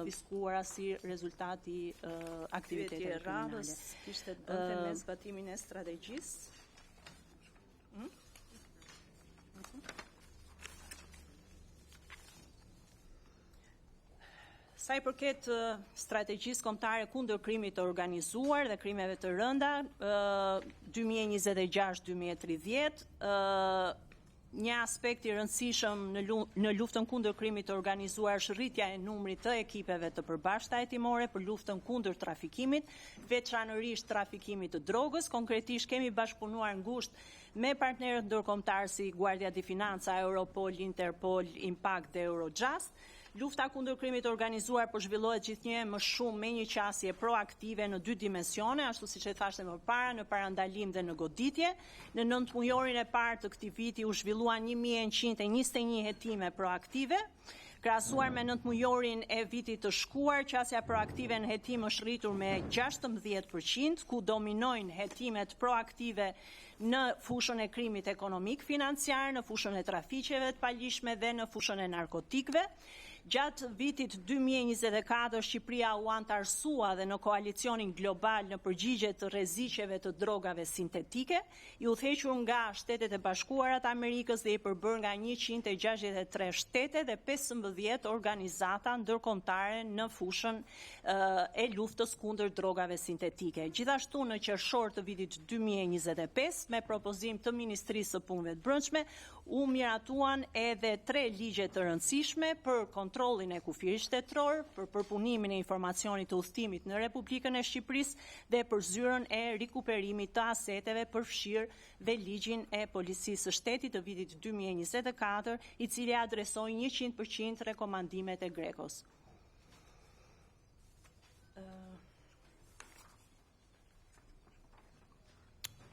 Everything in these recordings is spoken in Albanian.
konfiskuara si rezultati aktiviteteve kriminale. Kishte të bënte me zbatimin e strategjisë. Sa i përket strategjisë kombëtare kundër krimit të organizuar dhe krimeve të rënda, 2026-2030, një aspekt i rëndësishëm në luftën kundër krimit të organizuar është rritja e numrit të ekipeve të përbashkëta hetimore për luftën kundër trafikimit, veçanërisht trafikimit të drogës. Konkretisht kemi bashkëpunuar ngushtë me partnerët ndërkombëtar si Guardia di Finanza, Europol, Interpol, Impact dhe Eurojust. Lufta kundër krimit të organizuar po zhvillohet gjithnjë më shumë me një qasje proaktive në 2 dimensione, ashtu siç e thashë më parë, në parandalim dhe në goditje. Në 9 mujorin e parë të këtij viti u zhvilluan 1121 hetime proaktive. Krahasuar me 9 mujorin e vitit të shkuar, qasja proaktive në hetim është rritur me 16%, ku dominojnë hetimet proaktive në fushën e krimit ekonomik financiar, në fushën e trafiqeve të paligjshme dhe në fushën e narkotikëve. Gjatë vitit 2024, Shqipëria u antarësua dhe në koalicionin global në përgjigje të rreziqeve të drogave sintetike, i udhëhequr nga Shtetet e Bashkuara të Amerikës dhe i përbërë nga 163 shtete dhe 15 organizata ndërkombëtare në fushën e luftës kundër drogave sintetike. Gjithashtu në qershor të vitit 2025, me propozim të Ministrisë së Punëve të Brendshme, u miratuan edhe 3 ligje të rëndësishme për kontrollin e kufirit shtetëror, për përpunimin e informacionit të udhëtimit në Republikën e Shqipërisë dhe për zyrën e rikuperimit të aseteve, përfshirë dhe ligjin e Policisë së Shtetit të vitit 2024, i cili adresoi 100% rekomandimet e Grekos.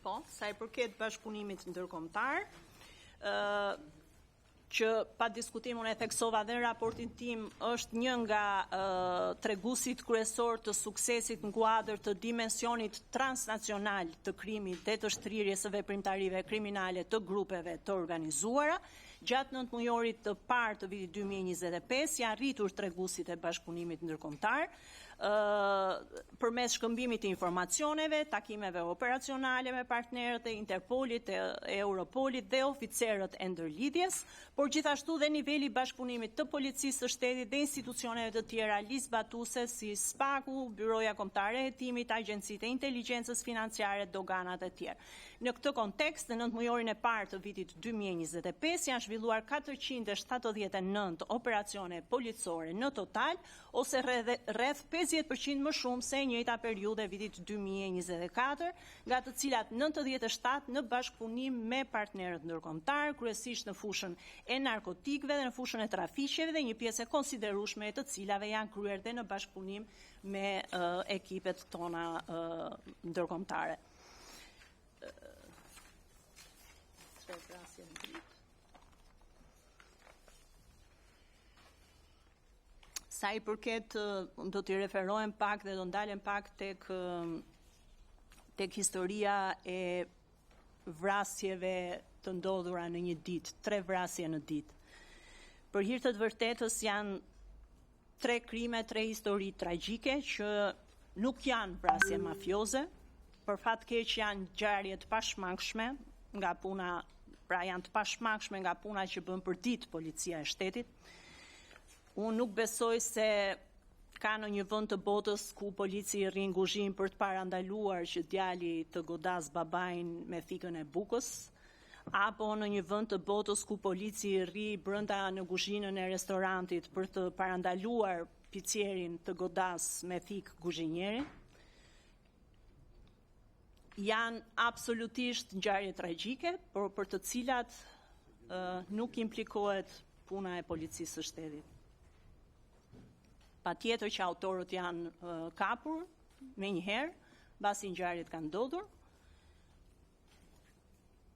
Po, sa i përket bashkëpunimit ndërkombëtar, që pa diskutim unë e theksova dhe në raportin tim, është një nga treguesit kryesor të suksesit në kuadër të dimensionit transnacional të krimit dhe të shtrirjes së veprimtarive kriminale të grupeve të organizuara. Gjatë 9 mujorit të parë të vitit 2025 janë rritur treguesit e bashkëpunimit ndërkombëtar përmes shkëmbimit të informacioneve, takimeve operacionale me partnerët e Interpolit, e Europolit dhe oficerët e ndërlidhjes, por gjithashtu dhe niveli i bashkëpunimit të Policisë së Shtetit dhe institucioneve të tjera ligjzbatuese si SPAK-u, Byroja Kombëtare e Hetimit, agjencitë e inteligjencës financiare, doganat e tjerë. Në këtë kontekst, në 9 mujorin e parë të vitit 2025 janë zhvilluar 479 operacione policore në total, ose rreth 50% më shumë se njëjta periudhë e vitit 2024, nga të cilat 97 në bashkëpunim me partnerët ndërkombëtar, kryesisht në fushën e narkotikëve dhe në fushën e trafiqeve dhe një pjesë e konsiderueshme e të cilave janë kryer dhe në bashkëpunim me ekipet tona ndërkombëtare. Sa i përket, do t'i referohem pak dhe do ndalem pak tek historia e vrasjeve të ndodhura në një ditë, 3 vrasje në ditë. Për hir të vërtetës janë 3 krime, 3 histori tragjike që nuk janë vrasje mafioze, për fat keq janë ngjarje të pashmangshme nga puna, pra janë të pashmangshme nga puna që bën për ditë policia e shtetit. Unë nuk besoj se ka në një vend të botës ku polici rrin kuzhinë për të parandaluar që djali të godas babain me thikën e bukës, apo në një vend të botës ku polici rri brenda në kuzhinën e restorantit për të parandaluar picierin të godas me thikë kuzhinjerin. Janë absolutisht ngjarje tragjike, por për të cilat nuk implikohet puna e policisë së shtetit. Patjetër që autorët janë kapur me njëherë, mbasi ngjarjet kanë ndodhur.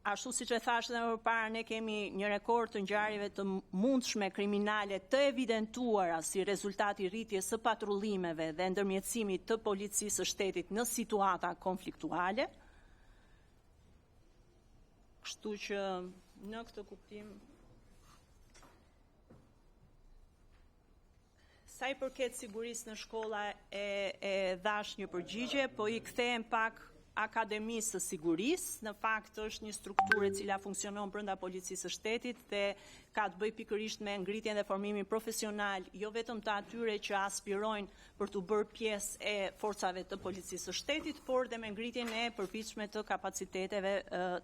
Ashtu siç e thash edhe më parë, ne kemi një rekord të ngjarjeve të mundshme kriminale të evidentuara si rezultati i rritjes së patrullimeve dhe ndërmjetësimit të policisë së shtetit në situata konfliktuale. Kështu që në këtë kuptim Sa i përket sigurisë në shkolla e dhash një përgjigje, po i kthehem pak Akademisë së Sigurisë. Në fakt është një strukturë e cila funksionon brenda Policisë së Shtetit dhe ka të bëjë pikërisht me ngritjen dhe formimin profesional, jo vetëm të atyre që aspirojnë për të bërë pjesë e forcave të Policisë së Shtetit, por dhe me ngritjen e përfitshme të kapaciteteve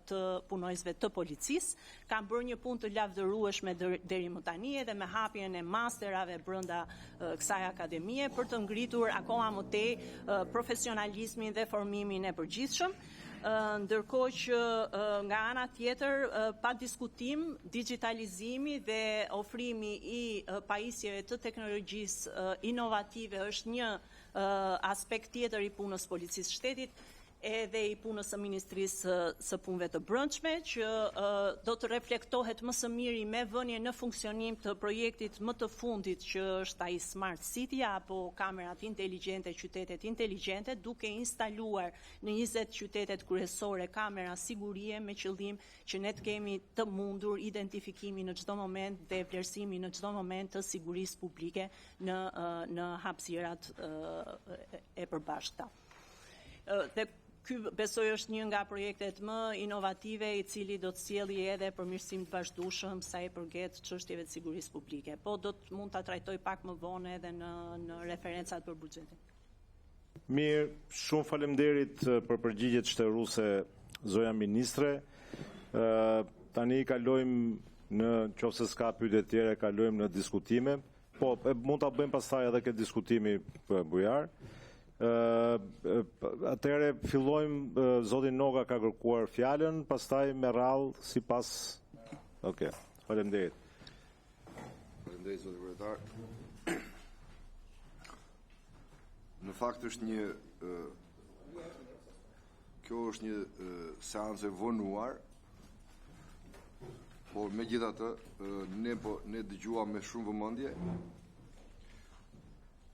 të punojësve të policisë. Kam bërë një punë të lavdërueshme deri më tani edhe me hapjen e masterave brenda kësaj akademie për të ngritur akoma më tej profesionalizmin dhe formimin e përgjithshëm. Ndërkohë që nga ana tjetër, pa diskutim, digitalizimi dhe ofrimi i pajisjeve të teknologjisë inovative është një aspekt tjetër i punës Policisë së Shtetit edhe i punës së Ministrisë së Punëve të Brendshme, që do të reflektohet më së miri me vënien në funksionim të projektit më të fundit që është ai Smart City apo kamerat inteligjente, qytetet inteligjente, duke instaluar në 20 qytetet kryesore kamera sigurie me qëllim që ne të kemi të mundur identifikimin në çdo moment dhe vlerësimin në çdo moment të sigurisë publike në hapësirat e përbashkëta. Dhe ky besoj është një nga projektet më inovative i cili do të sjellë edhe përmirësim të vazhdueshëm sa i përket çështjeve të sigurisë publike. Po mund ta trajtoj pak më vonë edhe në referencat për buxhetin. Mirë, shumë faleminderit për përgjigjet shtërruese zoja ministre. Tani kalojmë nëse s'ka pyetje tjera, kalojmë në diskutime. Po, mund ta bëjmë pastaj edhe këtë diskutimi bujar. Atëherë fillojmë, zoti Noga ka kërkuar fjalën, pastaj me radhë sipas. Okej, faleminderit. Faleminderit zoti kryetar. Në fakt është kjo është një seancë e vonuar, por megjithatë ne dëgjuam me shumë vëmendje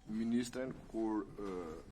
ministren kur